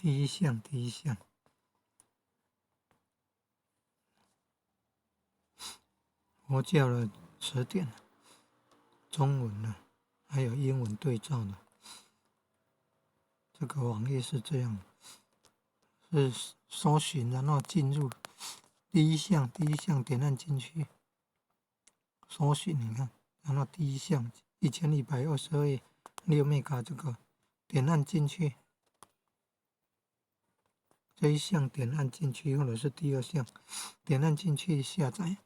第一项，佛教的词典，中文的，还有英文对照的。这个网页是这样，是搜寻，然后进入第一项，点按进去，搜寻，你看，然后第一项1122页6 MB 这个点按进去，这一项点按进去，或者是第二项点按进去下载。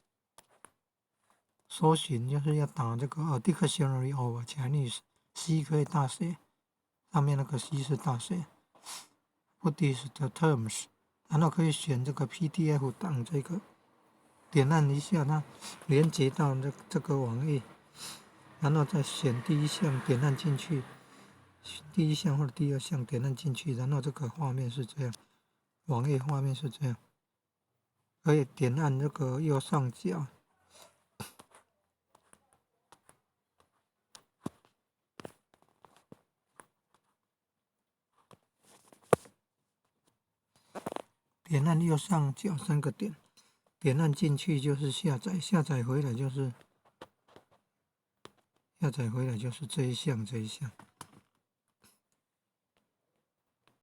搜寻就是要打这个Dictionary of Chinese，C 可以大写，上面那个 C 是大写 ，Buddhist terms， 然后可以选这个 PDF 档，这个点按一下，它连接到这个网页，然后再选第一项，点按进去，第一项或者第二项点按进去，然后这个画面是这样，网页画面是这样，可以点按这个右上角。点按右上角3个点，点按进去就是下载，下载回来就是这一项。